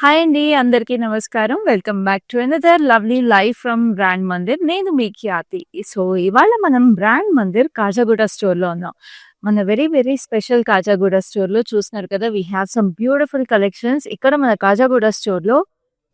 Hi అండి. అందరికీ నమస్కారం. Welcome back to another lovely life from brand Mandir. నేను మీ ఖ్యాతి. సో, ఇవాళ మనం బ్రాండ్ మందిర్ కాజాగూడ స్టోర్‌లో ఉన్నాం. మన వెరీ వెరీ స్పెషల్ కాజాగూడ స్టోర్‌లో చూస్తున్నారు కదా! We have some beautiful collections. ఇక్కడ మన కాజాగూడ స్టోర్‌లో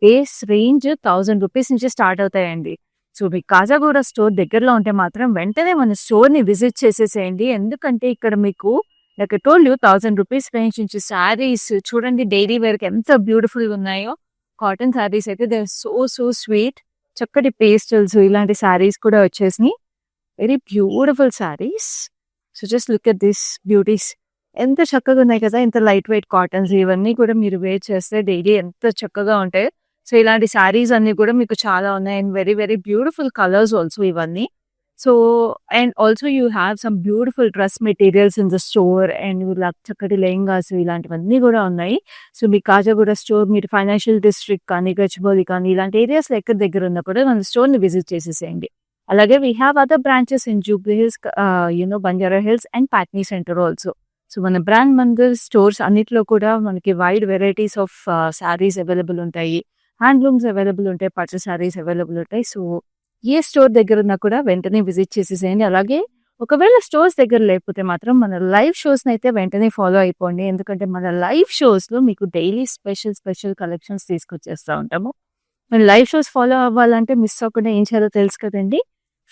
బేస్ రేంజ్ ₹1000 నుంచి స్టార్ట్ అవుతాయండి. సో, మీకు కాజాగూడ స్టోర్ దగ్గరలో ఉంటే మాత్రం వెంటనే మన స్టోర్‌ని విజిట్ చేసేసేయండి. ఎందుకంటే ఇక్కడ మీకు like I told you ₹1000 range నుంచి శారీస్ చూడండి డైలీ వేర్‌కి ఎంత బ్యూటిఫుల్‌గా ఉన్నాయో. కాటన్ శారీస్ అయితే దే ఆర్ సో స్వీట్. చక్కటి పేస్టల్స్ ఇలాంటి శారీస్ కూడా వచ్చేసినాయి. Very beautiful saris. So just look at this beauties. ఎంత చక్కగా ఉన్నాయి కదా! ఇంత లైట్ వెయిట్ కాటన్స్ ఇవన్నీ కూడా మీరు వేర్ చేస్తే డైలీ ఎంత చక్కగా ఉంటాయి. సో ఇలాంటి శారీస్ అన్నీ కూడా మీకు చాలా ఉన్నాయి. And very very beautiful colours also ఇవన్నీ. So and also you have some beautiful dress materials in the store and చక్కటి లెహంగాస్ ఇలాంటివన్నీ కూడా ఉన్నాయి. సో మీ కాజాగూడ స్టోర్ మీరు ఫైనాన్షియల్ డిస్ట్రిక్ట్ కానీ గచ్చిబౌలి కానీ ఇలాంటి ఏరియాస్లో ఎక్కడ దగ్గర ఉన్నా కూడా మన స్టోర్ని విజిట్ చేసేసేయండి. అలాగే we have other branches in Jubilee hills, Banjara hills and Patny centre also. So మన బ్రాండ్ మందిర్ స్టోర్స్ అన్నిట్లో కూడా మనకి wide varieties of saris available ఉంటాయి. హ్యాండ్లూమ్స్ అవైలబుల్ ఉంటాయి, పట్టు శారీస్ అవైలబుల్ ఉంటాయి. సో ఏ స్టోర్ దగ్గర ఉన్నా కూడా వెంటనే విజిట్ చేసేసేయండి. అలాగే ఒకవేళ స్టోర్స్ దగ్గర లేకపోతే మాత్రం మన లైవ్ షోస్‌ని అయితే వెంటనే ఫాలో అయిపోండి. ఎందుకంటే మన లైవ్ షోస్‌లో మీకు డైలీ స్పెషల్ కలెక్షన్స్ తీసుకొచ్చేస్తా ఉంటాము. మరి లైవ్ షోస్ ఫాలో అవ్వాలంటే మిస్ అవ్వకుండా ఏం చేయాలో తెలుసు కదండీ!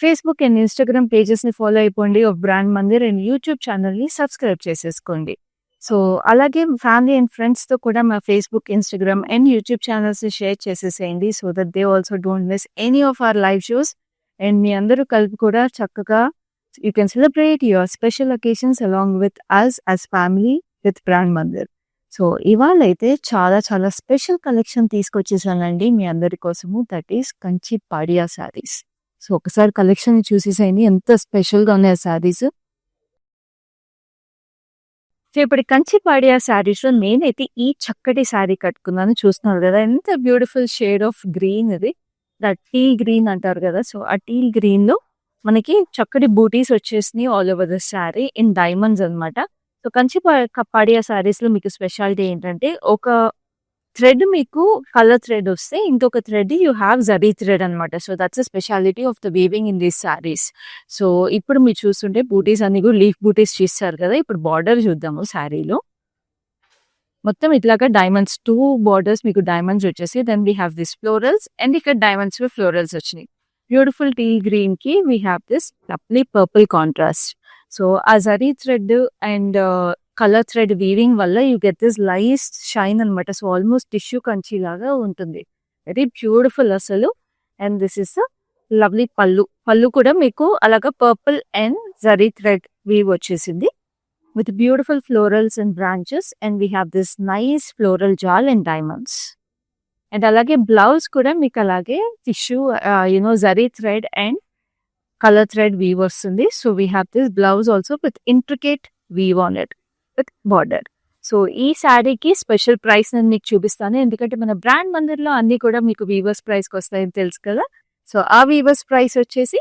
ఫేస్‌బుక్ అండ్ ఇన్‌స్టాగ్రామ్ పేజెస్‌ని ఫాలో అయిపోండి of brand Mandir and YouTube ఛానల్‌ని సబ్స్క్రైబ్ చేసేసుకోండి. సో, అలాగే ఫ్యామిలీ అండ్ ఫ్రెండ్స్‌తో కూడా మా ఫేస్‌బుక్, ఇన్‌స్టాగ్రామ్ అండ్ యూట్యూబ్ ఛానల్స్‌ని షేర్ చేసేసేయండి. So that they also don't miss any of our live shows. And మీ అందరూ కలిపి కూడా చక్కగా you can celebrate your special occasions along with us as family with brand Mandir. So ఇవాళైతే చాలా special collection తీసుకొచ్చేసానండి మీ అందరి కోసము. దట్ ఈస్ కంచి పాడియా శారీస్. సో ఒకసారి కలెక్షన్ చూసేసేయండి ఎంత స్పెషల్‌గా ఉన్నాయి ఆ శారీస్. సో ఇప్పుడు కంచి పాడియా శారీస్‌లో నేనైతే ఈ చక్కటి శారీ కట్టుకున్నాను. చూస్తున్నారు కదా! ఎంత బ్యూటిఫుల్ షేడ్ ఆఫ్ గ్రీన్ ఇది. దట్ టీల్ గ్రీన్ అంటారు కదా! సో ఆ టీల్ గ్రీన్‌లో మనకి చక్కటి బూటీస్ వచ్చేసినాయి all over the sari in diamonds అన్నమాట. సో కంచి పాడియా శారీస్‌లో మీకు స్పెషాలిటీ ఏంటంటే ఒక థ్రెడ్ మీకు కలర్ థ్రెడ్ వస్తే ఇంకొక thread you have zari thread అనమాట. So that's the speciality of the weaving in these saris. So ఇప్పుడు మీరు చూస్తుంటే బూటీస్ అన్ని కూడా లీఫ్ బూటీస్ చేస్తారు కదా! ఇప్పుడు బార్డర్ చూద్దాము శారీలో. మొత్తం ఇట్లాగా డైమండ్స్ 2 బార్డర్స్ మీకు డైమండ్స్ వచ్చేసి then we have this florals and ఇక్కడ డైమండ్స్ ఫ్లోరల్స్ వచ్చినాయి. బ్యూటిఫుల్ టీల్ గ్రీన్ కి we have this lovely purple contrast. So ఆ zari thread and colour thread weaving వల్ల you get this lies shine అనమాట. So almost tissue Kanchi లాగా ఉంటుంది. Very beautiful అసలు. And this is lovely pallu. Pallu కూడా మీకు అలాగా purple and zari thread weave వచ్చేసింది with beautiful florals and branches, and we have this nice floral jal and diamonds. And అలాగే blouse కూడా మీకు అలాగే tissue zari thread and colour thread weave వస్తుంది. So we have this blouse also with intricate weave on it with border. So ఈ శారీకి special price నేను మీకు చూపిస్తాను. ఎందుకంటే మన బ్రాండ్ మందిర్లో అన్ని కూడా మీకు వీవర్స్ ప్రైస్కి వస్తాయని తెలుసు కదా. సో ఆ వీవర్స్ ప్రైస్ వచ్చేసి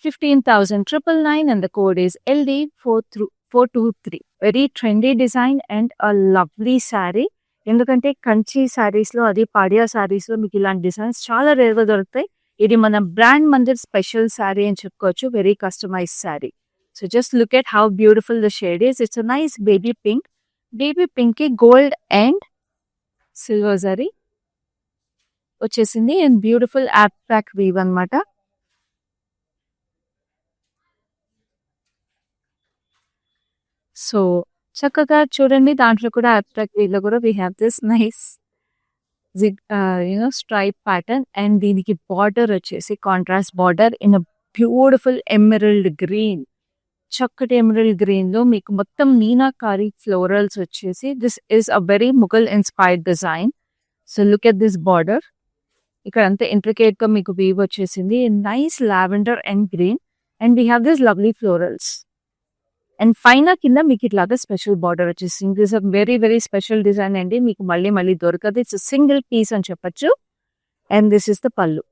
15,999 and the code is LD423. Very trendy design and a lovely sari. ఎందుకంటే కంచి శారీస్లో అది పాడియా శారీస్లో మీకు ఇలాంటి డిజైన్స్ చాలా రేర్గా దొరుకుతాయి. ఇది మన బ్రాండ్ మందిర్ స్పెషల్ శారీ అని చెప్పుకోవచ్చు. Very customise sari. So just look at how beautiful the shade is. It's a nice baby pink. Baby pink కి గోల్డ్ అండ్ సిల్వర్ జరీ వచ్చేసింది అండ్ బ్యూటిఫుల్ యాప్ట్రాక్ వీవ్ అనమాట. సో చక్కగా చూడండి దాంట్లో కూడా అబ్స్ట్రాక్ట్ వీలో కూడా we have this nice stripe pattern and దీనికి బార్డర్ వచ్చేసి contrast border in a beautiful emerald green. చక్కటి ఎమరల్డ్ గ్రీన్ లో మీకు మొత్తం మీనాకారి ఫ్లోరల్స్ వచ్చేసి this is a very Mughal inspired design. So look at this border. ఇక్కడ అంతా ఇంట్రికేట్ గా మీకు వీవ్ వచ్చేసింది nice lavender and green and we have this lovely florals. And పైన కింద మీకు ఇట్లాగా స్పెషల్ బార్డర్ వచ్చేసింది. This very very special design అండి. మీకు మళ్ళీ దొరకదు. ఇట్స్ సింగిల్ పీస్ అని చెప్పొచ్చు. And this is the pallu.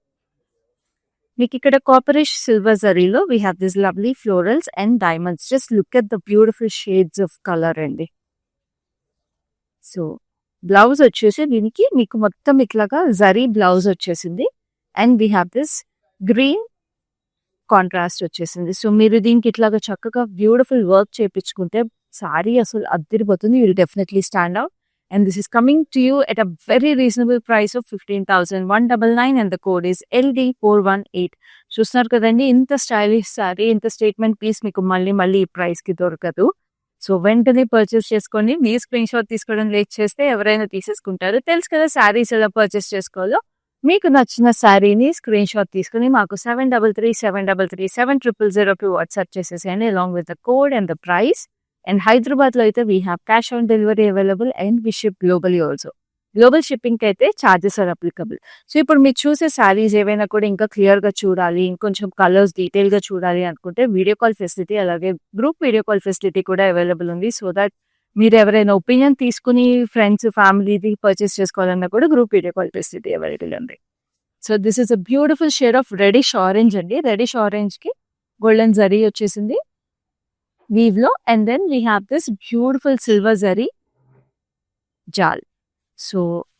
మీకు ఇక్కడ కాపరిష్ సిల్వర్ జరీలో we have this lovely florals and diamonds. Just look at the beautiful shades of colour అండి. సో బ్లౌజ్ వచ్చేసి దీనికి మీకు మొత్తం ఇట్లాగా జరీ బ్లౌజ్ వచ్చేసింది. And we have this green contrast వచ్చేసింది. సో మీరు దీనికి ఇట్లాగా చక్కగా బ్యూటిఫుల్ వర్క్ చేపించుకుంటే సారీ అసలు అద్దరిపోతుంది. You will definitely stand out. And this is coming to you at a very reasonable price of 15,199 and the code is LD418. చూస్తున్నారు కదండి, ఇంత స్టైలిష్ సారీ, ఇంత స్టేట్మెంట్ పీస్ మీకు మళ్ళీ ఈ ప్రైస్కి దొరకదు. సో వెంటనే పర్చేస్ చేసుకొని మీ స్క్రీన్ షాట్ తీసుకోవడం లేట్ చేస్తే ఎవరైనా తీసేసుకుంటారు. తెలుసు కదా శారీస్ ఎలా పర్చేస్ చేసుకోవాలో. మీకు నచ్చిన శారీని స్క్రీన్ షాట్ తీసుకుని మాకు 7337337000 వాట్సాప్ చేసేసేయండి along with the code and the price. And హైదరాబాద్లో అయితే we have cash on delivery available and we ship globally also. Global షిప్పింగ్కి అయితే ఛార్జెస్ ఆర్ అప్లికబుల్. సో ఇప్పుడు మీరు చూసే శారీస్ ఏవైనా కూడా ఇంకా క్లియర్గా చూడాలి, ఇంకొంచెం కలర్స్ డీటెయిల్గా చూడాలి అనుకుంటే వీడియో కాల్ ఫెసిలిటీ, అలాగే గ్రూప్ వీడియో కాల్ ఫెసిలిటీ కూడా అవైలబుల్ ఉంది. సో దట్ మీరు ఎవరైనా ఒపీనియన్ తీసుకుని ఫ్రెండ్స్ ఫ్యామిలీది పర్చేస్ చేసుకోవాలన్నా కూడా group video call facility available ఉంది. So this is a beautiful shade of reddish orange అండి. రెడిష్ ఆరెంజ్కి గోల్డెన్ జరీ వచ్చేసింది weave lo, and then we have this beautiful silver zari jal. So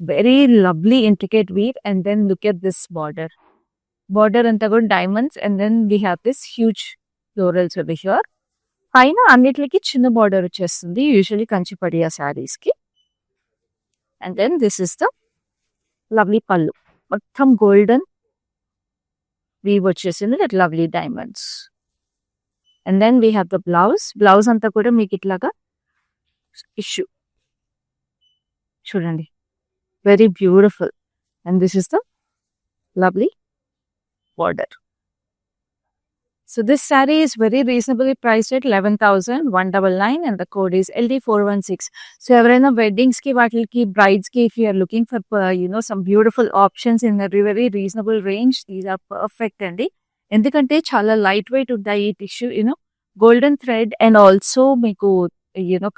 very lovely intricate weave, and then look at this border anta good diamonds, and then we have this huge florals over here. Paina annitliki chinna border vachestundi usually kanchipadiya sarees ki. And then this is the lovely pallu, mottham golden weave vachesindi with lovely diamonds. And then we have the blouse అంతా కూడా మీకు ఇట్లాగా tissue చూడండి, very beautiful. And this is the lovely border. So this sari is very reasonably priced at 11,199 and the code is LD416. So ఎవరైనా వెడ్డింగ్స్కి వాటికి బ్రైడ్స్కి if you're looking for some beautiful options in very reasonable range, these are perfect అండి. ఎందుకంటే చాలా light weight ఉంటాయి ఈ tissue, golden thread and also మీకు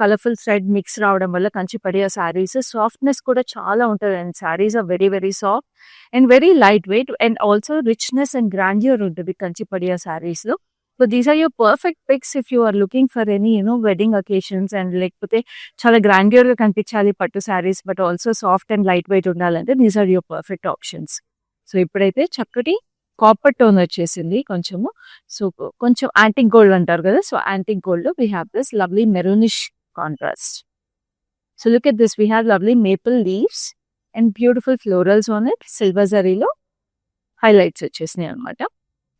కలర్ఫుల్ థ్రెడ్ మిక్స్ రావడం వల్ల కంచిపడియా శారీస్ సాఫ్ట్నెస్ కూడా చాలా ఉంటుంది. And saris are very very soft and very light weight and also richness and grandeur ఉంటుంది కంచిపడియా శారీస్లో. So these are your perfect picks if you are looking for any wedding occasions and లేకపోతే చాలా గ్రాండ్యూర్గా కనిపించాలి పట్టు saris but also soft and light weight ఉండాలంటే these are your perfect options. So ఇప్పుడైతే చక్కటి కాపర్ టోన్ వచ్చేసింది కొంచెము. సో కొంచెం యాంటిక్ గోల్డ్ అంటారు కదా, so antique gold we have this lovely maroonish contrast. So look at this, we have lovely maple leaves and beautiful florals on it. Silver జరీలో highlights వచ్చేసినాయి అనమాట.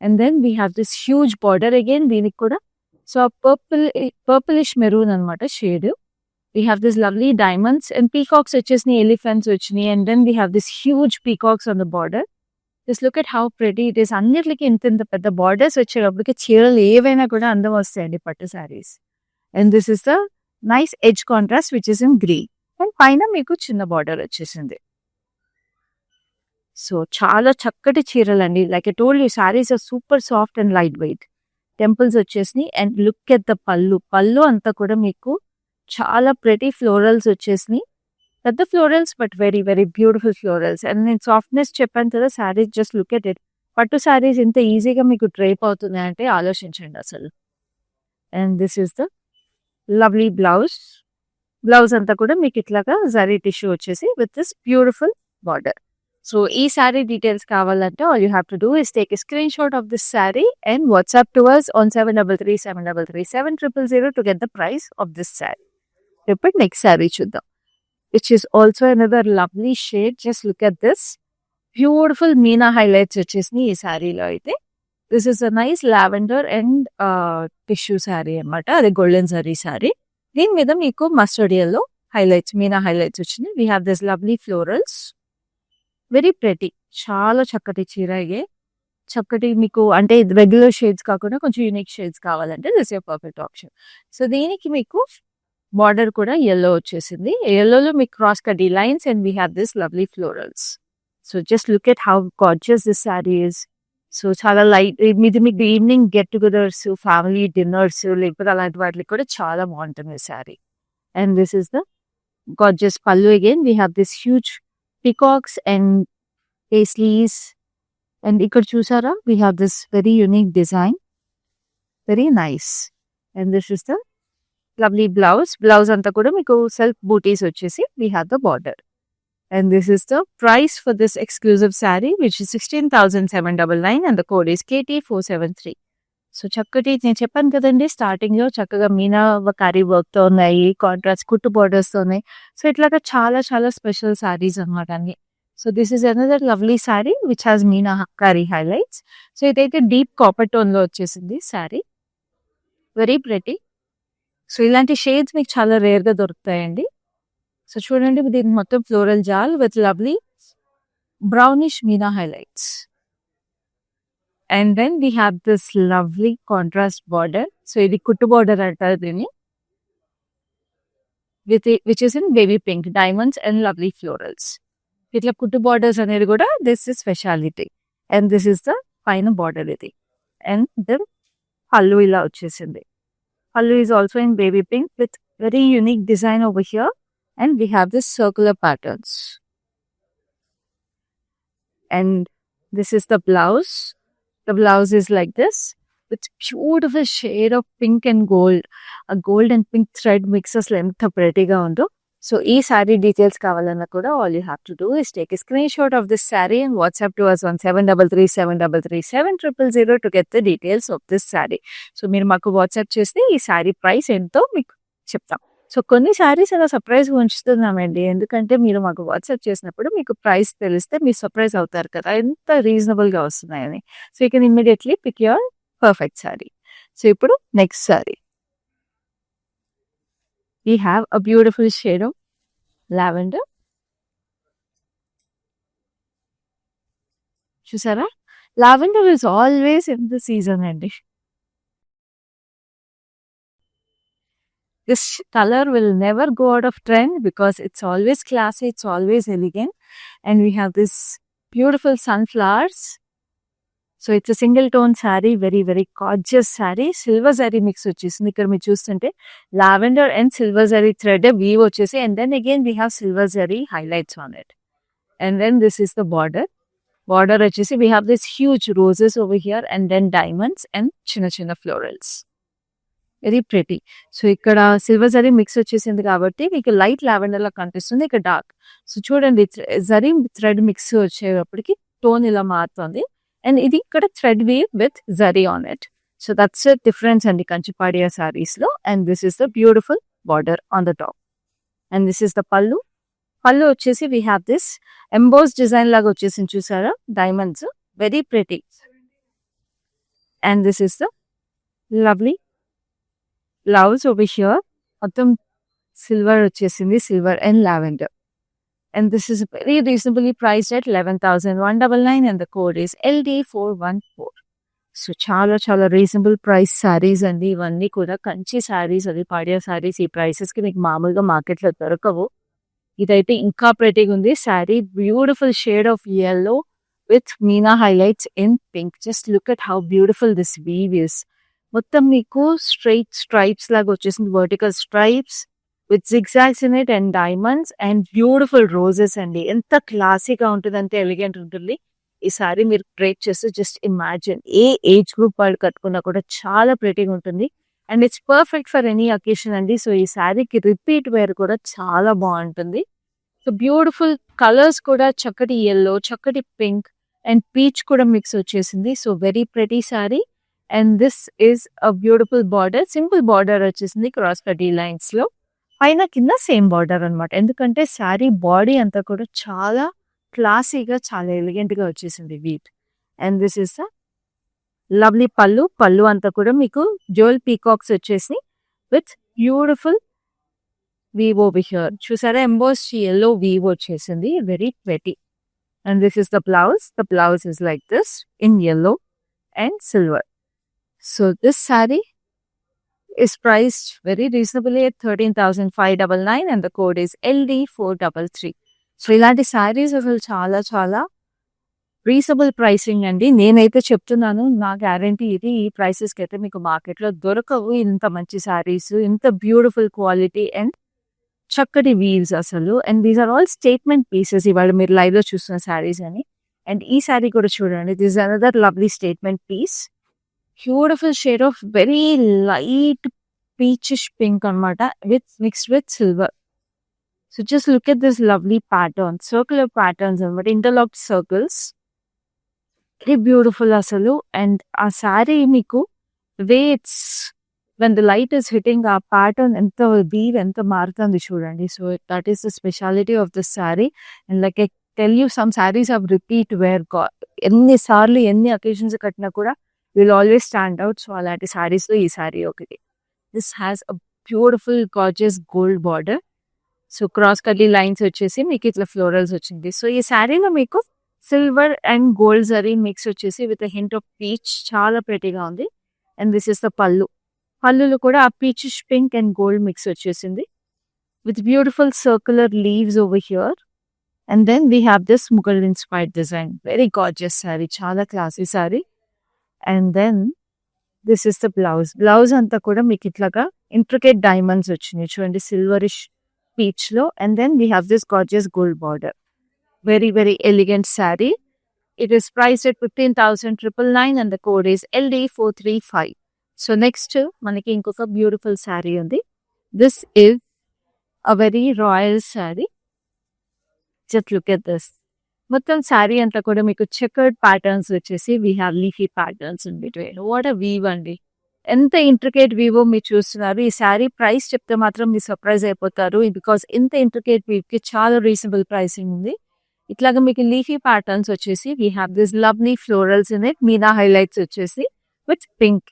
And then we have this huge border again దీనికి కూడా. So purplish maroon అనమాట shade. We have this lovely diamonds and peacocks వచ్చేసినాయి, elephants వచ్చినాయి. And then we have this huge peacocks on the border. Just look at how pretty it is. అన్నిటికి ఇంత పెద్ద borders వచ్చేటప్పటికి చీరలు ఏవైనా కూడా అందం వస్తాయండి పట్టు saris. And this is the nice edge contrast which is in green. And పైన మీకు చిన్న బార్డర్ వచ్చేసింది. సో చాలా చక్కటి చీరలు అండి. Like I told you saris are super soft and light weight. Temples వచ్చేసినాయి. And look at the pallu అంతా కూడా మీకు చాలా ప్రెటీ ఫ్లోరల్స్ వచ్చేసినాయి. పెద్ద florals but very very beautiful florals. And నేను సాఫ్ట్నెస్ చెప్పాను కదా saris, just look at it. పట్టు శారీస్ ఇంత ఈజీగా మీకు డ్రైప్ అవుతున్నాయి అంటే ఆలోచించండి అసలు. And this is the lovely blouse అంతా కూడా మీకు ఇట్లాగా జరీ టిష్యూ వచ్చేసి with this beautiful border. So ఈ శారీ డీటెయిల్స్ కావాలంటే all you have to do is take a screen shot of this sari and WhatsApp to us on 7337337000 to get the price of this sari. ఇప్పుడు next sari చూద్దాం, which is also another lovely shade. Just look at this beautiful Meena highlights వచ్చేసినాయి ఈ శారీలో అయితే. This is a nice lavender and tissue sari అనమాట, అదే golden zari sari. దీని మీద మీకు mustard yellow highlights, meena highlights వచ్చినాయి. We have this lovely florals, very pretty. చాలా చక్కటి చీర ఇదే. చక్కటి మీకు అంటే రెగ్యులర్ షేడ్స్ కాకుండా కొంచెం యూనిక్ షేడ్స్ కావాలంటే this is perfect option. So దీనికి మీకు బార్డర్ కూడా ఎల్లో వచ్చేసింది. ఎల్లోలో మీకు cross కటీ lines and we have this lovely florals. So just look at how gorgeous this sari is. So చాలా లైట్, ఇది మీకు evening get togethers, family dinners లేకపోతే అలాంటి వాటికి కూడా చాలా బాగుంటుంది sari. And this is the gorgeous pallu again. We have this huge peacocks and paisleys. And ఇక్కడ చూసారా, we have this very unique design, very nice. And this is the lovely blouse అంతా కూడా మీకు సెల్ఫ్ బూటీస్ వచ్చేసి we have the border. And this is the price for this exclusive saree, which is 16,799 and the code is KT473. So చక్కటి నేను చెప్పాను కదండి స్టార్టింగ్లో చక్కగా మీనాకారి వర్క్తో ఉన్నాయి, కాంట్రాస్ట్ కుట్టు బోర్డర్స్తో ఉన్నాయి. సో ఇట్లాగా చాలా చాలా స్పెషల్ శారీస్ అనమాట అన్ని. So this is another lovely sari which has meenakari highlights. So ఇదైతే డీప్ కాపర్ టోన్లో వచ్చేసింది శారీ, వెరీ ప్రెటీ. సో ఇలాంటి షేడ్స్ మీకు చాలా రేర్గా దొరుకుతాయండి. సో చూడండి దీనికి మొత్తం floral jaal with lovely brownish meena highlights. And then we have this lovely contrast border. So ఇది కుట్టు border అంటారు దీన్ని, which is in baby pink, diamonds and lovely florals. ఇట్లా కుట్టు borders అనేది కూడా this is speciality. And this is the పైన border ఇది. And then పల్లు ఇలా వచ్చేసింది. పల్లు is also in baby pink with very unique design over here. And we have this circular patterns. And this is the blouse. The blouse is like this with beautiful shade of pink and gold. A gold and pink thread mixes ఎంత prettyగా ఉందో. So ఈ saree details కావాలన్నా కూడా all you have to do is take a screenshot of this saree and WhatsApp to us on 7337337000 to get the details of this saree. So మీరు మాకు WhatsApp చేస్తే ఈ saree price ఎంతో మీకు చెప్తాం. సో కొన్ని శారీస్ అలా సర్ప్రైజ్గా ఉంచుతున్నామండి, ఎందుకంటే మీరు మాకు వాట్సాప్ చేసినప్పుడు మీకు ప్రైస్ తెలిస్తే మీరు సర్ప్రైజ్ అవుతారు కదా ఎంత రీజనబుల్గా వస్తున్నాయని. So you can immediately pick your perfect sari. So ఇప్పుడు next sari we have a beautiful shade of lavender. చూసారా, lavender is always in the season అండి. This color will never go out of trend because it's always classy, it's always elegant. And we have this beautiful sunflowers. So it's a single tone saree, very very gorgeous saree. Silver zari mix వచ్చేసింది. ఇక్కడ మీరు చూస్తుంటే lavender and silver zari thread weave వచ్చేసి, and then again we have silver zari highlights on it. And then this is the border. Border వచ్చేసి we have this huge roses over here and then diamonds and చిన్న చిన్న florals. Very pretty. So ఇక్కడ silver zari mix వచ్చేసింది కాబట్టి మీకు light lavender లా కనిపిస్తుంది, ఇక్కడ dark. So చూడండి జరీ థ్రెడ్ మిక్స్ వచ్చేటప్పటికి టోన్ ఇలా మారుతుంది. అండ్ ఇది ఇక్కడ thread weave with zari on it. So that's difference అండి కంచిపాడియా సారీస్ లో. And this is the beautiful border on the top. And this is the pallu. Pallu వచ్చేసి we have this emboss design లాగా వచ్చేసింది చూసారా, diamonds, very pretty. And this is the lovely blouse over here, మొత్తం silver వచ్చేసింది, silver and lavender. And this is very reasonably priced at 11,199 and the code is LD414. So చాలా చాలా reasonable price saris అండి ఇవన్నీ కూడా. కంచి శారీస్, అది పాడియా శారీస్ ఈ ప్రైసెస్కి మీకు మామూలుగా మార్కెట్లో దొరకవు. ఇదైతే ఇంకా ప్రెటీగా ఉంది sari, beautiful shade of yellow with meena highlights in pink. Just look at how beautiful this weave is. మొత్తం మీకు స్ట్రైట్ స్ట్రైప్స్ లాగా వచ్చేసింది, vertical stripes with zigzags in it and diamonds and beautiful roses అండి. ఎంత క్లాసీగా ఉంటుంది, అంతే ఎలిగెంట్ ఉంటుంది. ఈ సారీ మీరు ట్రేట్ చేస్తే just imagine a age group వాళ్ళు కట్టుకున్నా కూడా చాలా ప్రెటీగా ఉంటుంది. And it's perfect for any occasion అండి. సో ఈ శారీకి రిపీట్ వేర్ కూడా చాలా బాగుంటుంది. సో బ్యూటిఫుల్ కలర్స్ కూడా, చక్కటి yellow, చక్కటి పింక్ అండ్ పీచ్ కూడా మిక్స్ వచ్చేసింది. So very pretty sari. And this is a beautiful border, simple border వచ్చేసింది క్రాస్ కటీ లైన్స్ లో, పైన కింద సేమ్ బార్డర్ అనమాట. ఎందుకంటే శారీ బాడీ అంతా కూడా చాలా క్లాసీగా, చాలా ఎలిగెంట్ గా వచ్చేసింది వీట్. And this is the lovely pallu. Pallu అంతా కూడా మీకు జ్యువెల్ పీకాక్స్ వచ్చేసి with beautiful weave over here. చూసారా, ఎంబోస్డ్ yellow వీవ్ వచ్చేసింది, very pretty. And this is the blouse. The blouse is like this in yellow and silver. So this saree is priced very reasonably at 13,599 and the code is LD433. So ఇలాంటి శారీస్ అసలు చాలా చాలా reasonable pricing అండి. నేనైతే చెప్తున్నాను, నా guarantee ఇది. ఈ ప్రైసెస్కి అయితే మీకు మార్కెట్లో దొరకవు ఇంత మంచి శారీస్, ఇంత బ్యూటిఫుల్ క్వాలిటీ అండ్ చక్కటి వీవ్స్ అసలు. And these are all statement pieces. ఇవాళ మీరు లైవ్లో చూస్తున్న శారీస్ అని. అండ్ ఈ శారీ కూడా చూడండి, this another lovely statement piece. Beautiful shade of very light peachish pink అనమాట mixed with silver. So just look at this lovely pattern, circular patterns అనమాట, ఇంటర్లాక్డ్ సర్కిల్స్. వెరీ బ్యూటిఫుల్ అసలు. అండ్ ఆ శారీ మీకు way it's when the light is hitting, ఆ pattern ఎంత weave ఎంత మారుతుంది చూడండి. So that is the speciality of this sari. And like I tell you, some saris of repeat wear, ఎన్నిసార్లు ఎన్ని అకేషన్స్ కట్టినా కూడా will always stand out. So అలాంటి శారీస్లో ఈ శారీ ఒకటి. This has a beautiful gorgeous gold border. So cross katli lines వచ్చేసి మీకు ఇట్లా ఫ్లోరల్స్ వచ్చింది. సో ఈ శారీలో మీకు silver and gold zari mix వచ్చేసి విత్ హింట్ ఆఫ్ పీచ్, చాలా ప్రెటీగా ఉంది. అండ్ దిస్ ఇస్ ద పళ్ళు. పళ్ళులో కూడా ఆ peachish pink and gold mix వచ్చేసింది with beautiful circular leaves over here. And then we have this Mughal inspired design, very gorgeous sari, చాలా classy sari. And then this is the blouse. Blouse అంతా కూడా మీకు ఇట్లాగా ఇంట్రికేట్ డైమండ్స్ వచ్చినాయి చూడండి, సిల్వరిష్ పీచ్ లో. And then we have this gorgeous gold border. Very, very elegant saree. It is priced at 15,999 and the code is LD435. So next, manaki inkoka beautiful saree undi. This is a very royal saree. Just look at this. మొత్తం శారీ అంతా కూడా మీకు chequered patterns వచ్చేసి we have leafy patterns in between. What a weave అండి, ఎంత intricate Vivo మీరు చూస్తున్నారు. ఈ శారీ ప్రైస్ చెప్తే మాత్రం మీరు సర్ప్రైజ్ అయిపోతారు, బికాస్ ఇంత ఇంట్రికేట్ వీవ్కి చాలా రీజనబుల్ ప్రైసింగ్ ఉంది. ఇట్లాగా మీకు లీఫీ ప్యాటర్న్స్ వచ్చేసి we have this lovely florals in it, meena highlights వచ్చేసి with pink.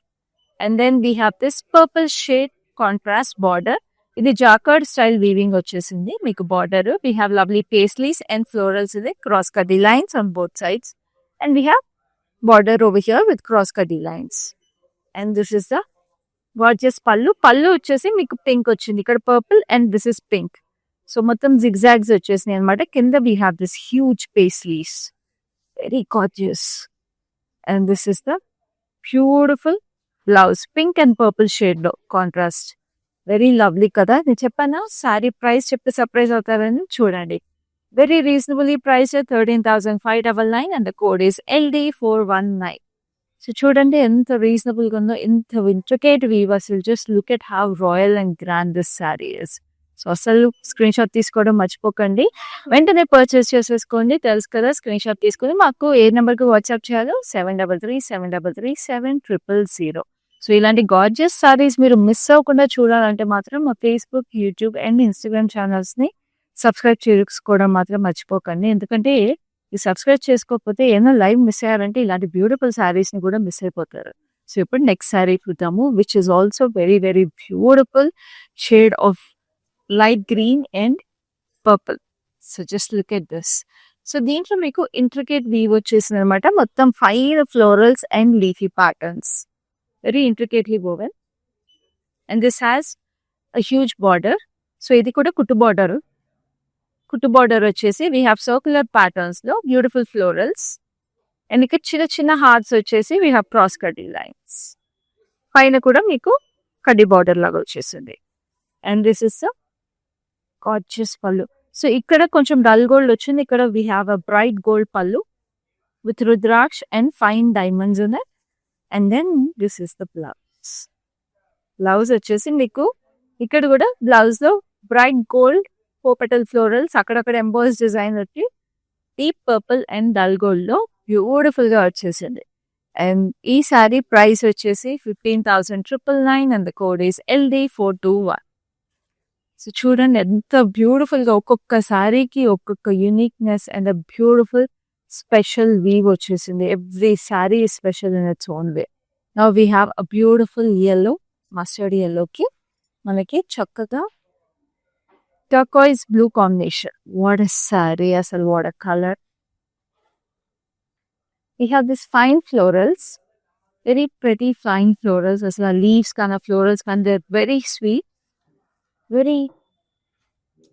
And then we have this purple shade contrast border. ఇది జాకర్డ్ స్టైల్ వీవింగ్ వచ్చేసింది మీకు border. We have lovely paisleys and florals in it, cross కడ్డీ lines on both sides. And we have border over here with cross కడ్డీ lines. And this is the gorgeous pallu. Pallu వచ్చేసి మీకు pink వచ్చింది, ఇక్కడ purple and this is pink. So మొత్తం zigzags వచ్చేసినాయి అనమాట. కింద we have this huge paisleys, very gorgeous. And this is the beautiful blouse, pink and purple shade లో contrast. Very lovely కదా. నేను చెప్పాను శారీ ప్రైస్ చెప్తే సర్ప్రైజ్ అవుతారని. చూడండి, very reasonably price 13,599 and the code is LD419. So చూడండి ఎంత రీజనబుల్గా ఉందో, ఎంత ఇంట్రికేట్ వీవ్. అసలు just look at how royal and grand this sari is. So అసలు స్క్రీన్ షాట్ తీసుకోవడం మర్చిపోకండి, వెంటనే పర్చేస్ చేసేసుకోండి. తెలుసు కదా, స్క్రీన్ షాట్ తీసుకొని మాకు ఏ నెంబర్కి వాట్సాప్ చేయాలో 7337337000. సో ఇలాంటి గార్జియస్ సారీస్ మీరు మిస్ అవ్వకుండా చూడాలంటే మాత్రం మా ఫేస్బుక్, యూట్యూబ్ అండ్ ఇన్స్టాగ్రామ్ ఛానల్స్ని సబ్స్క్రైబ్ చేసుకోవడం మాత్రం మర్చిపోకండి. ఎందుకంటే ఈ సబ్స్క్రైబ్ చేసుకోకపోతే ఏమైనా లైవ్ మిస్ అయ్యారంటే ఇలాంటి బ్యూటిఫుల్ శారీస్ని కూడా మిస్ అయిపోతారు. సో ఇప్పుడు నెక్స్ట్ శారీ చూద్దాము, which is also very very beautiful shade of light green and purple. So just look at this. So దీంట్లో మీకు ఇంట్రికేట్ వీవ్ వచ్చేసింది అనమాట, మొత్తం 5 florals and leafy patterns, very intricately woven. And this has a huge border. So ఇది కూడా కుట్టు border. కుట్టు border వచ్చేసి వీ హ్యావ్ సర్క్యులర్ ప్యాటర్న్స్ లో బ్యూటిఫుల్ ఫ్లోరల్స్. అండ్ ఇక్కడ చిన్న చిన్న హార్ట్స్ వచ్చేసి వీ హ్యావ్ క్రాస్ కడ్డీ లైన్స్. పైన కూడా మీకు కడ్డీ బార్డర్ లాగా వచ్చేసింది. And this is gorgeous pallu. So ఇక్కడ కొంచెం డల్ గోల్డ్ వచ్చింది, ఇక్కడ we have a bright gold pallu with rudraksha and fine diamonds ఉన్నాయి. And then this is the blouse. Blouse వచ్చేసి మీకు ఇక్కడ కూడా బ్లౌజ్ లో బ్రైట్ గోల్డ్ పోపెటల్ ఫ్లోరల్స్, అక్కడక్కడ ఎంబోస్ డిజైన్ వచ్చి deep purple and dull gold లో బ్యూటిఫుల్ గా వచ్చేసింది. అండ్ ఈ శారీ ప్రైస్ వచ్చేసి 15,999 and the code is LD421. So చూడండి ఎంత బ్యూటిఫుల్ గా, ఒక్కొక్క శారీకి ఒక్కొక్క యూనిక్నెస్ and a beautiful special weave వచ్చేసింది. Every sari is special in its own way. Now we have a beautiful yellow, mustard yellow కి మనకి చక్కగా turquoise blue combination. What a saree, అసలు what a color. We have this fine florals, very pretty fine florals. అసలు leaves kind of florals and they're very sweet, very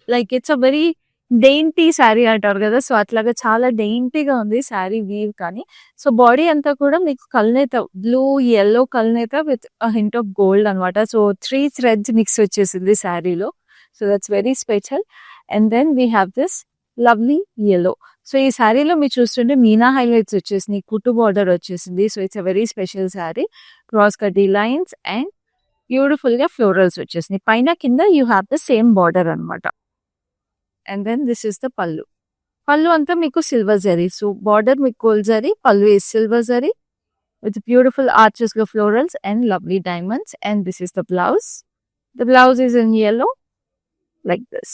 like it's a very డెయింటీ sari అంటారు కదా. So అట్లాగా చాలా డెయింటీగా ఉంది sari weave. కానీ so body అంతా కూడా మీకు కల్నేత, బ్లూ ఎల్లో కల్నేత విత్ హింట్ ఆఫ్ గోల్డ్ అనమాట. సో 3 థ్రెడ్స్ మిక్స్ వచ్చేసింది శారీలో. So that's very special. And then we have this lovely yellow. So ఈ శారీలో మీరు చూస్తుంటే మీనా హైలైట్స్ వచ్చేసింది, కుట్టు బార్డర్ వచ్చేసింది. So it's a very special sari, cross కడ్డీ లైన్స్ అండ్ బ్యూటిఫుల్ గా ఫ్లోరల్స్ వచ్చేసినాయి. పైన కింద you have the same border అనమాట. And then this is the pallu. Pallu అంతా మీకు సిల్వర్ జరీ. సో బార్డర్ మీకు gold zari, pallu is silver zari with beautiful arches of florals and lovely diamonds. And this is the blouse. The blouse is in yellow like this.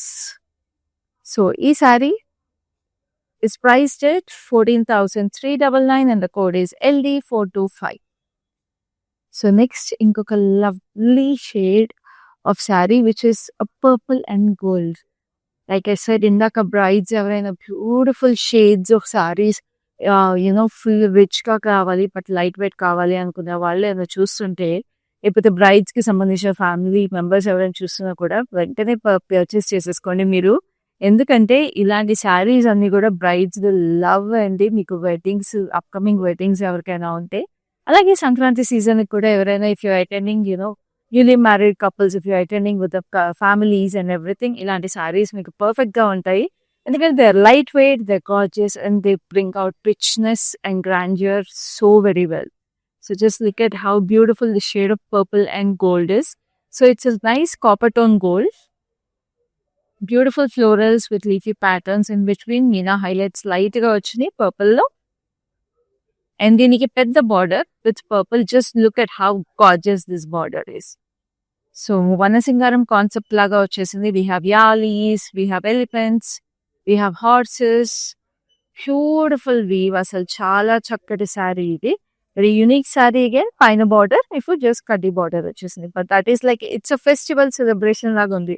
So ee saree is priced at 14,399 and the code is LD425. So next inkoka lovely shade of saree which is a purple and gold. Like I said, indaka brides ఎవరైనా beautiful shades of sarees full rich గా కావాలి but light weight కావాలి అనుకునే వాళ్ళు ఏమైనా చూస్తుంటే, లేకపోతే brides కి సంబంధించిన ఫ్యామిలీ మెంబర్స్ ఎవరైనా చూస్తున్నా కూడా వెంటనే పర్చేస్ చేసేసుకోండి మీరు. ఎందుకంటే ఇలాంటి శారీస్ అన్ని కూడా బ్రైడ్స్ లవ్ అండి. మీకు వెడ్డింగ్స్, అప్కమింగ్ వెడ్డింగ్స్ ఎవరికైనా ఉంటే, అలాగే సంక్రాంతి సీజన్ కూడా ఎవరైనా if you attending newly married couples, if you attending with families and everything, ఇలాంటి శారీస్ మీకు పర్ఫెక్ట్ గా ఉంటాయి. ఎందుకంటే they are light weight, they are gorgeous and they bring out richness and grandeur so very well. So just look at how beautiful the shade of purple and gold is. So it's a nice copper tone gold. Beautiful florals with leafy patterns in between. Meena highlights light ga vachini purple lo. And దీనికి పెద్ద border with purple. Just look at how gorgeous this border is. So Vanasingaram concept laga vachesindi. We have yalis, we have elephants, we have horses. Beautiful weave. Asalu chala chakkati saree idi. Very unique saree again. Paina border, if you just kaddi border వచ్చేసింది. But that is like, it's a festival celebration లాగా ఉంది.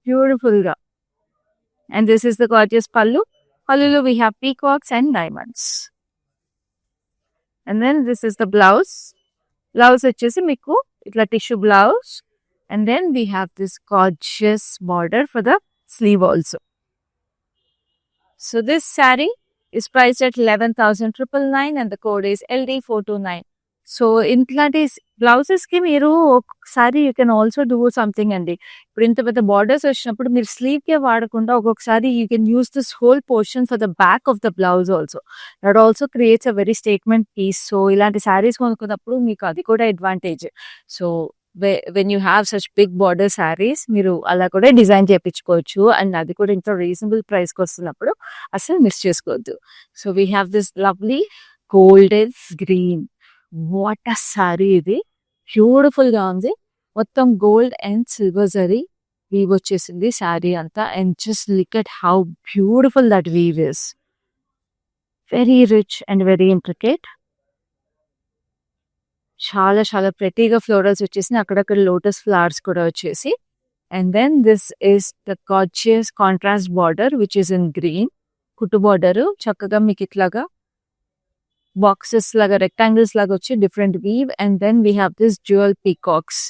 Beautiful గా. And this is the gorgeous pallu. Pallulo we have peacocks and diamonds. And then this is the blouse. Blouse వచ్చేసి మీకు ఇట్లా tissue blouse. And then we have this gorgeous border for the sleeve also. So this saree is priced at 11,999 and the code is LD429. So ఇట్లాంటి blouses కి మీరు ఒకసారి you can also do something అండి. ఇప్పుడు ఇంత పెద్ద borders వచ్చినప్పుడు మీరు స్లీవ్ కే వాడకుండా ఒక్కొక్కసారి you can use this whole portion for the back of the blouse also. That also creates a very statement piece. So ఇలాంటి శారీస్ కొనుక్కున్నప్పుడు మీకు అది కూడా advantage. So when you have such big border saris మీరు అలా కూడా డిజైన్ చేయించుకోవచ్చు. అండ్ అది కూడా ఇంత రీజనబుల్ ప్రైస్కి వస్తున్నప్పుడు అసలు మిస్ చేసుకోవద్దు. So we have this lovely golden green. What a sari ఇది, బ్యూటిఫుల్ గా ఉంది. మొత్తం gold and silver zari weave వచ్చేసింది శారీ అంతా. And just look at how beautiful that weave is. Very rich and very intricate. చాలా చాలా ప్రెటీగా ఫ్లోరల్స్ వచ్చేసి అక్కడక్కడ లోటస్ ఫ్లవర్స్ కూడా వచ్చేసి. And then this is the gorgeous contrast border which is in green. కుట్టు border చక్కగా మీకు ఇట్లాగా బాక్సెస్ లాగా రెక్టాంగిల్స్ లాగా వచ్చి different weave. And then we have this dual peacocks,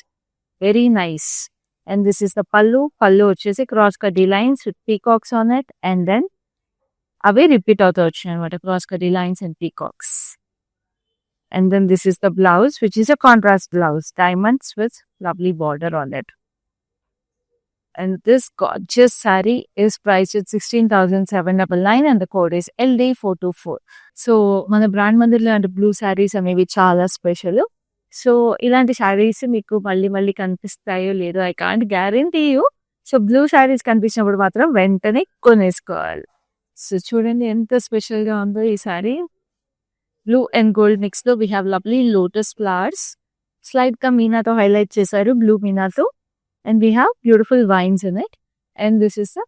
very nice. And this is the pallu. Pallu వచ్చేసి క్రాస్ కడ్డీ lines with peacocks on it. And then అవే రిపీట్ అవుతూ వచ్చినాయి అనమాట, క్రాస్ కడ్డీ lines and peacocks. And then this is the blouse, which is a contrast blouse, diamonds with lovely border on it. And this gorgeous saree is priced at 16,799 and the code is LD424. So మన brand Mandir లాంటి blue saris అనేవి చాలా special. So ఇలాంటి శారీస్ మీకు మళ్ళీ మళ్ళీ కనిపిస్తాయో లేదో I can't guarantee you. So blue saris కనిపించినప్పుడు మాత్రం వెంటనే కొనేసుకోవాలి. సో చూడండి ఎంత స్పెషల్ గా ఉందో ఈ sari. Blue and gold mix లో we have lovely lotus flowers. Slide గా మీనాతో హైలైట్ చేశారు, బ్లూ మీనాతో. And we have beautiful vines in it. And this is the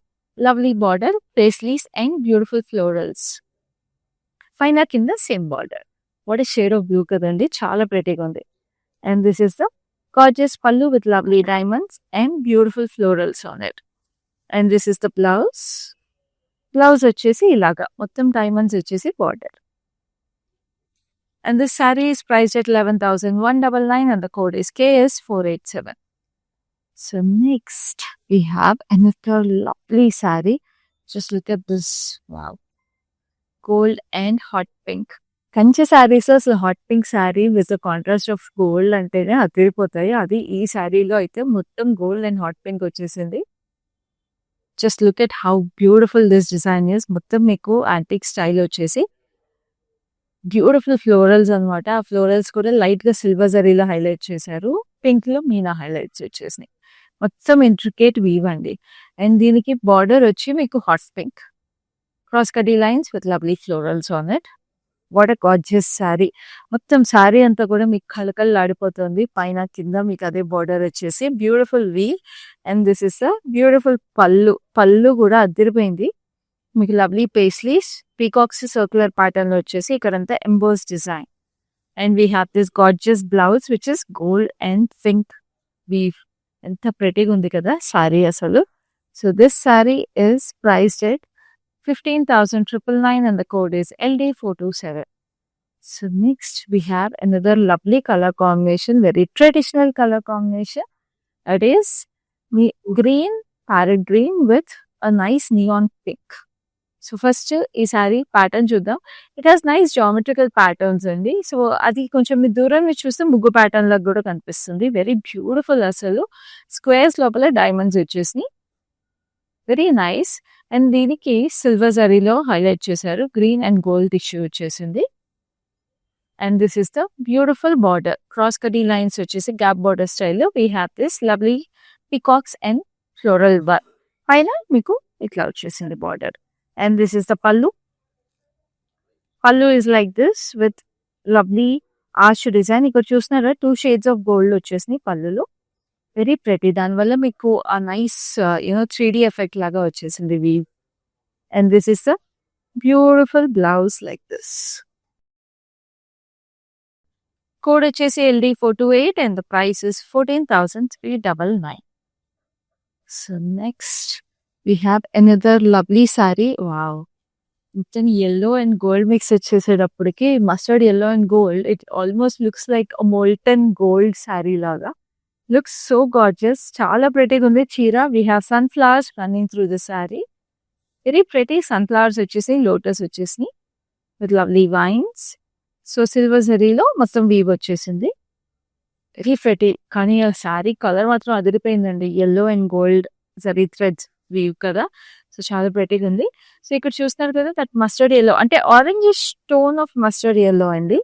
lovely border, paisleys and beautiful florals. పైన కింద same border. What a shade of blue కదండి, చాలా ప్రెటీగా ఉంది. And this is the gorgeous pallu with lovely diamonds and beautiful florals on it. And this is the blouse. Blouse వచ్చేసి ఇలాగా మొత్తం diamonds వచ్చేసి border. And this saree is priced at 11,199 and the code is KS487. So next we have another lovely saree. Just look at this. Wow. Gold and hot pink. Kanchi saris అసలు hot pink sari with the contrast of gold అంటేనే అదిరిపోతాయి. అది ఈ శారీలో అయితే మొత్తం gold and hot pink వచ్చేసింది. Just look at how beautiful this design is. మొత్తం మీకు యాంటిక్ స్టైల్ వచ్చేసి బ్యూటిఫుల్ ఫ్లోరల్స్ అనమాట. ఆ ఫ్లోరల్స్ కూడా లైట్ గా సిల్వర్ జరీలో హైలైట్ చేశారు. పింక్ లో మీనా హైలైట్స్ వచ్చేసినాయి. మొత్తం ఇంట్రికేట్ వీవ్ అండి. అండ్ దీనికి బార్డర్ వచ్చి మీకు hot pink, cross కటీ lines with lovely florals on it. What a gorgeous sari. మొత్తం శారీ అంతా కూడా మీకు కళకళలాడిపోతుంది. పైన కింద మీకు అదే బార్డర్ వచ్చేసి beautiful weave. And this is a beautiful pallu. Pallu కూడా అదిరిపోయింది. మీకు lovely paisleys, peacocks circular pattern లో వచ్చేసి ఇక్కడంతా emboss design. And we have this gorgeous blouse which is gold and pink weave. ఎంత ప్రెటీగా ఉంది కదా శారీ అసలు. So this sari is priced at 15,999 and the code is LD427. So next we have another lovely color combination, very traditional color combination. It is green, parrot green with a nice neon pink. So first ఈ sorry pattern చూద్దాం. It has nice geometrical patterns అండి. So అది కొంచెం మీ దూరం నుంచి చూస్తే ముగ్గు pattern లాగా కూడా కనిపిస్తుంది. వెరీ బ్యూటిఫుల్ అసలు. స్క్వేర్స్ లోపల డైమండ్స్ వచ్చేసినాయి. Very nice. అండ్ దీనికి సిల్వర్ జరీలో హైలైట్ చేశారు. గ్రీన్ అండ్ గోల్డ్ టిష్యూ వచ్చేసింది. And this is the beautiful border. Cross కటీ lines వచ్చేసి గ్యాప్ బార్డర్ స్టైల్లో we have this lovely peacocks and floral work. పైన మీకు ఇట్లా వచ్చేసింది border. And this is the pallu. Pallu is like this with lovely arch design. ఇక్కడ చూస్తున్నారా 2 shades of gold వచ్చేసినాయి పళ్ళులో. Very pretty. దానివల్ల మీకు ఆ నైస్ 3D ఎఫెక్ట్ లాగా వచ్చేసింది weave. And this is the beautiful blouse like this. Code వచ్చేసి LD428 and the price is 14,399. So next we have another lovely sari. Wow, మొత్తం ఎల్లో అండ్ గోల్డ్ మిక్స్ వచ్చేసేటప్పటికి mustard yellow and gold, it almost looks like molten gold sari లాగా. Looks so gorgeous. చాలా ప్రెటీగా ఉంది చీర. We have sunflowers running through the sari. Very pretty. Sunflowers వచ్చేసి lotus వచ్చేసి with lovely vines. So silver జరీలో మొత్తం వీవ్ వచ్చేసింది. Very pretty. కానీ ఆ శారీ కలర్ మాత్రం అదిరిపోయిందండి. Yellow and gold zari threads weave కదా. సో చాలా ప్రెటీగా ఉంది. సో ఇక్కడ చూస్తున్నారు కదా దట్ మస్టర్డ్ ఎల్లో అంటే orange stone of mustard yellow అండి.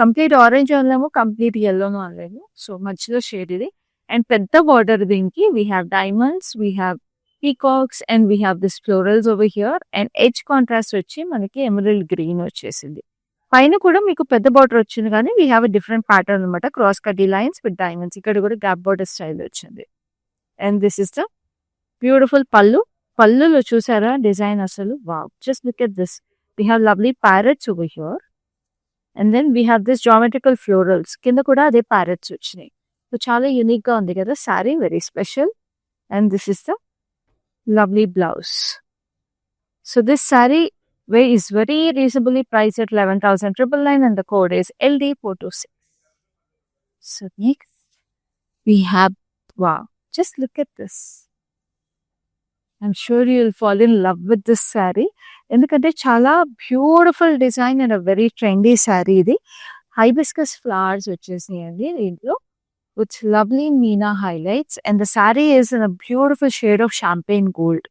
కంప్లీట్ ఆరెంజ్ అనలేము, కంప్లీట్ ఎల్లోను అనలేము. సో మధ్యలో షేడ్ ఇది. అండ్ పెద్ద బార్డర్ దీనికి. We have diamonds, we have peacocks and we have this florals over here. And edge contrast వచ్చి మనకి ఎమరల్డ్ గ్రీన్ వచ్చేసింది. పైన కూడా మీకు పెద్ద బార్డర్ వచ్చింది కానీ we have a different pattern అనమాట. Cross కటీ lines with diamonds. ఇక్కడ కూడా గ్యాప్ బార్డర్ స్టైల్ వచ్చింది. And this is the beautiful pallu. పళ్ళులో చూసారా డిజైన్ అసలు. Wow, just look at this. We have lovely parrots over here. And then we have this geometrical florals. కింద కూడా అదే parrots వచ్చినాయి. సో చాలా యూనిక్ గా ఉంది కదా sari. Very special. And this is the lovely blouse. So this sari is very reasonably priced at 11,999 and the code is LD426. So next we have, wow, just look at this. I'm sure you'll fall in love with this saree. ఎందుకంటే చాలా beautiful design and very trendy sari ఇది. Hibiscus flowers వచ్చేసినాయండి దీంట్లో with lovely meena highlights. And the sari is in a beautiful shade of champagne gold.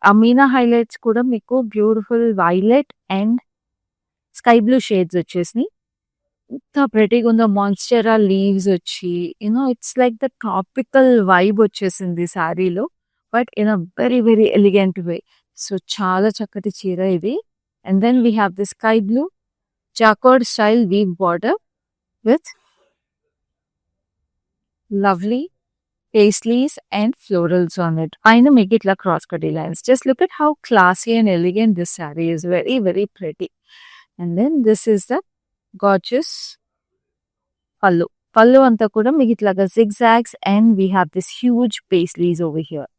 ఆ meena highlights కూడా మీకు beautiful violet and sky blue shades వచ్చేసినాయి. ఎంత ప్రెటీగా ఉందో. మాన్స్టెరా లీవ్స్ వచ్చి it's like the tropical vibe వచ్చేసింది శారీలో, but in a very very elegant way. So చాలా చక్కటి చీర ఇది. And then we have the sky blue jacquard style weave border with lovely paisleys and florals on it. Paina make it like cross cutty lines. Just look at how classy and elegant this saree is. Very, very pretty. And then this is the gorgeous pallu. Pallu anta kuda make it like a zigzags and we have this huge paisleys over here.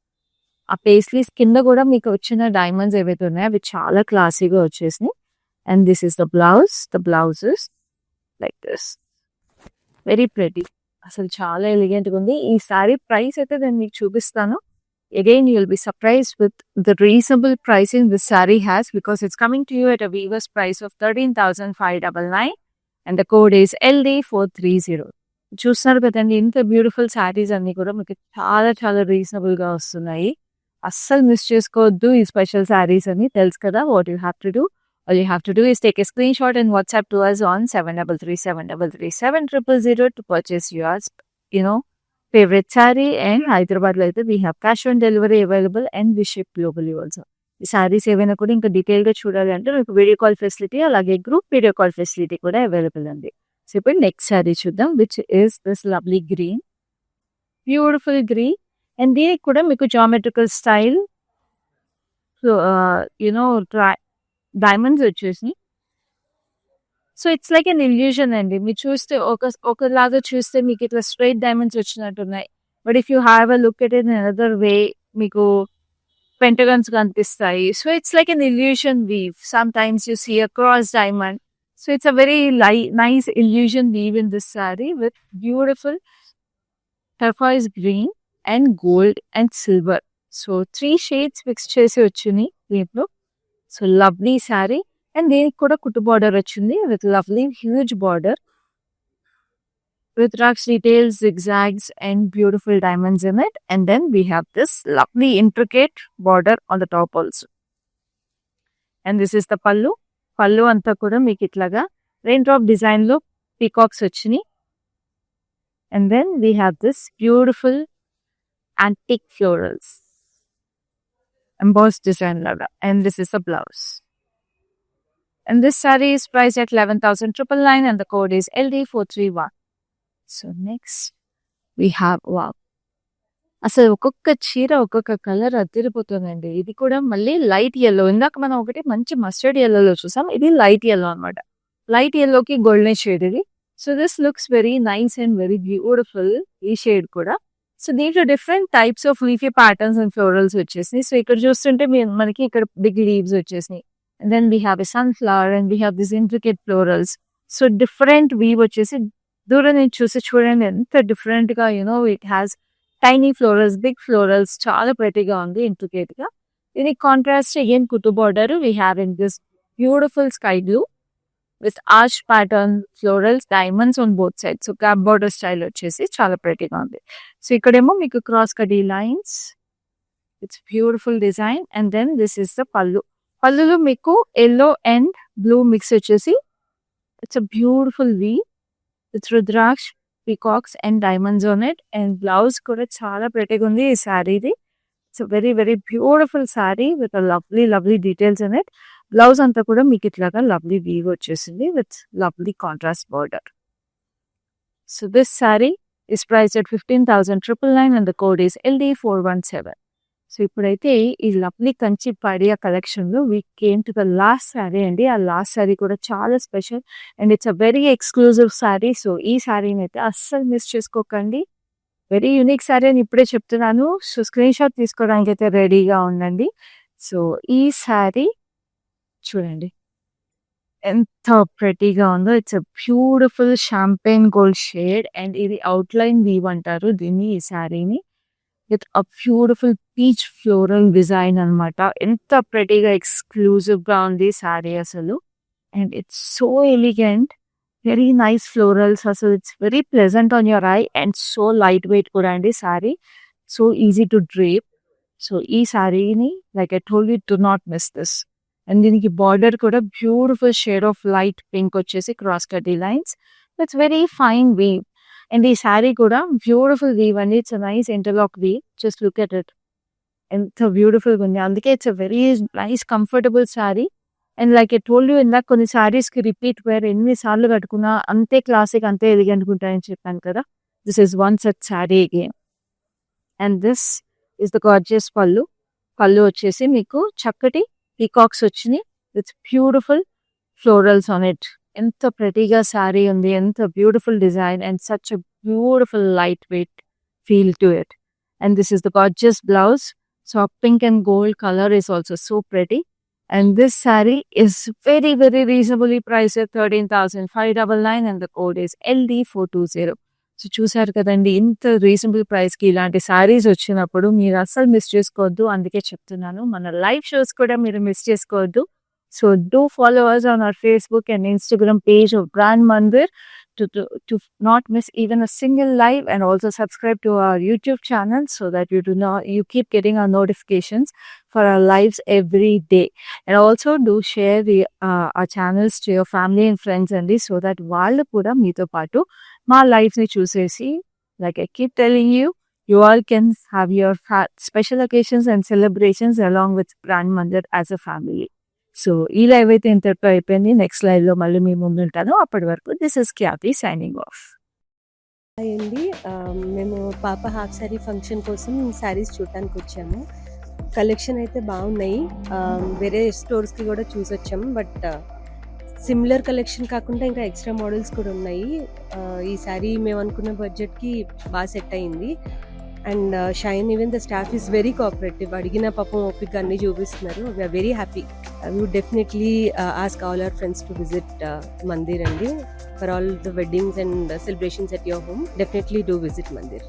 ఆ paisleys కింద కూడా మీకు వచ్చిన diamonds ఏవైతే ఉన్నాయో అవి చాలా క్లాసీగా వచ్చేసినాయి. And this is the blouse. The blouse is like this. Very pretty. అసలు చాలా ఎలిగెంట్గా ఉంది. ఈ సారీ ప్రైస్ అయితే నేను మీకు చూపిస్తాను. Again you will be surprised with the reasonable pricing this sari has because it's coming to you at a weavers price of 13,599 and the code is LD430. చూస్తున్నారు కదండి, ఇంత బ్యూటిఫుల్ సారీస్ అన్ని కూడా మీకు చాలా చాలా రీజనబుల్గా వస్తున్నాయి. అస్సలు మిస్ చేసుకోవద్దు ఈ స్పెషల్ సారీస్ అని. తెలుసు కదా what you have to do. All you have to do is take a screenshot and WhatsApp to us on 7337337000 to purchase yours, favourite sari. And హైదరాబాద్లో అయితే we have cash on delivery available and we ship globally also. ఈ శారీస్ ఏవైనా కూడా ఇంకా డీటెయిల్గా చూడాలి అంటే మీకు వీడియో కాల్ ఫెసిలిటీ అలాగే గ్రూప్ వీడియో కాల్ ఫెసిలిటీ కూడా అవైలబుల్ ఉంది. సో ఇప్పుడు నెక్స్ట్ శారీ చూద్దాం, which is this lovely green, beautiful green. అండ్ దీనికి కూడా మీకు జామెట్రికల్ స్టైల్ యునో డైమండ్స్ వచ్చేసి. So it's like an illusion అండి. మీరు చూస్తే ఒకలాగా చూస్తే మీకు ఇట్లా స్ట్రైట్ డైమండ్స్ వచ్చినట్టున్నాయి. But if you have a look at in another way మీకు పెంటగన్స్ కనిపిస్తాయి. So it's like an illusion weave. Sometimes you see a cross diamond. So it's a very nice illusion weave in this sari with beautiful turquoise green and gold and silver. So 3 shades fix చేసి వచ్చినాయి దీంట్లో. So lovely sari. And దీనికి కూడా కుట్టు border వచ్చింది with lovely huge border with rucks details, zigzags and beautiful diamonds in it. And then we have this lovely intricate border on the top also. And this is the pallu. Pallu anta kuda meeku itlaga raindrop design lo peacocks vachini. And then we have this beautiful antique florals embossed design laga. And this is the blouse. And this saree is priced at 11,999 and the code is LD431. So next we have wow. అసలు ఒక్కొక్క చీర ఒక్కొక్క colour అదిరిపోతుందండి. ఇది కూడా మళ్ళీ light yellow. ఇందాక మనం ఒకటి మంచి మస్టర్డ్ ఎల్లోలో చూసాం, ఇది లైట్ ఎల్లో అనమాట. లైట్ ఎల్లోకి గోల్డెన్ షేడ్ ఇది. So this looks very nice and very beautiful ఈ షేడ్ కూడా. సో దీంట్లో different types of leafy patterns and florals వచ్చేసినాయి. సో ఇక్కడ చూస్తుంటే మనకి ఇక్కడ బిగ్ లీవ్స్ వచ్చేసినాయి. And then we have a sunflower and we have this intricate florals. So different weave వచ్చేసి దూరం నుంచి చూసి చూడండి ఎంత డిఫరెంట్ గా it has tiny florals, big florals, చాలా ప్రెటీగా ఉంది ఇంట్రికేట్ గా. దీనికి కాంట్రాస్ట్ అగైన్ కుట్టు border we have in this beautiful sky blue with arch pattern florals, diamonds on both side. So cap border style వచ్చేసి చాలా ప్రెటీగా ఉంది. సో ఇక్కడేమో మీకు cross కటీ lines, it's beautiful design. And then this is the pallu. పల్లులో మీకు yellow and blue mix వచ్చేసి it's a beautiful weave with rudraksha, peacocks and diamonds on it. And blouse కూడా చాలా ప్రెటీగా ఉంది ఈ శారీది. It's very very beautiful sari with lovely lovely details in it. Blouse అంతా కూడా మీకు ఇట్లాగా లవ్లీ వీవ్ వచ్చేసింది with lovely contrast border. So this sari is priced at 15,999 and the code is LD417. So ఇప్పుడైతే ఈ లవ్లీ కంచి పడియా కలెక్షన్లో we came to the last sari అండి. ఆ లాస్ట్ శారీ కూడా చాలా special and it's a very exclusive sari. So ఈ శారీని అయితే అస్సలు మిస్ చేసుకోకండి. వెరీ యూనిక్ శారీ అని ఇప్పుడే చెప్తున్నాను. సో స్క్రీన్ షాట్ తీసుకోవడానికి అయితే రెడీగా ఉండండి. సో ఈ శారీ చూడండి ఎంత ప్రెటీగా ఉందో. It's a beautiful champagne gold shade and ఇది అవుట్లైన్ వీవ్ అంటారు దీన్ని, ఈ శారీని. With a beautiful peach floral design అనమాట. ఎంత ప్రెటీగా ఎక్స్క్లూజివ్ గా ఉంది శారీ అసలు. And it's so elegant, very nice florals. అసలు it's very pleasant on your eye and so light weight కూడా అండి sari. So easy to drape. So ఈ శారీని like I told you, do not miss this. And దీనికి border కూడా beautiful shade of light pink వచ్చేసి cross కటీ lines with very fine weave. And ఈ శారీ కూడా beautiful weave అండి. It's a nice interlock weave. Just look at it, ఎంత బ్యూటిఫుల్గా ఉంది. అందుకే it's a very nice comfortable sari. And like I told you, ఇందాక కొన్ని శారీస్కి రిపీట్ వేర్ ఎన్నిసార్లు కట్టుకున్నా అంతే క్లాసిక్, అంతే ఎలిగెంట్ ఉంటాయని చెప్పాను కదా. This is one such sari again. And this is the gorgeous పల్లు. పల్లు వచ్చేసి మీకు చక్కటి పీకాక్స్ వచ్చినాయి with beautiful florals on it. ఎంత ప్రెటీగా శారీ ఉంది, ఎంత beautiful design and such a beautiful light weight feel to it. And this is the gorgeous blouse. So pink and gold color is also so pretty. And this saree is very very reasonably priced at 13,599 and the code is LD420. So చూసారు కదండి, ఇంత reasonable ప్రైస్కి ఇలాంటి శారీస్ వచ్చినప్పుడు మీరు అస్సలు miss చేసుకోవద్దు. అందుకే చెప్తున్నాను, మన లైవ్ షోస్ కూడా మీరు మిస్ చేసుకోవద్దు. So do follow us on our Facebook and Instagram page of Brand Mandir to not miss even a single live, and also subscribe to our YouTube channel so that you keep getting our notifications for our lives every day. And also do share our channels to your family and friends అండి, so that వాళ్ళు కూడా మీతో పాటు మా లైఫ్ని చూసేసి Like I keep telling you, you all can have your special occasions and celebrations along with Brand Mandir as a family. So ఈ live అయితే ఇంతటితో అయిపోయింది. నెక్స్ట్ లైవ్ లో మళ్ళీ మీ ముందు ఉంటాను. అప్పటి వరకు this is Khyati signing off. Hi అండి. మేము పాప హాఫ్ శారీ ఫంక్షన్ కోసం శారీస్ చూడటానికి వచ్చాము. కలెక్షన్ అయితే బాగున్నాయి. వేరే స్టోర్స్కి కూడా చూసొచ్చాము. బట్ సిమిలర్ కలెక్షన్ కాకుండా ఇంకా ఎక్స్ట్రా మోడల్స్ కూడా ఉన్నాయి. ఈ శారీ మేము అనుకున్న బడ్జెట్కి బాగా సెట్ అయింది. And shine even the staff is very cooperative. అడిగిన పాపం ఓపిక అన్ని చూపిస్తున్నారు. We're very happy. We would definitely ask all our friends to visit Mandir అండి. For all the weddings and celebrations at your home, definitely do visit Mandir.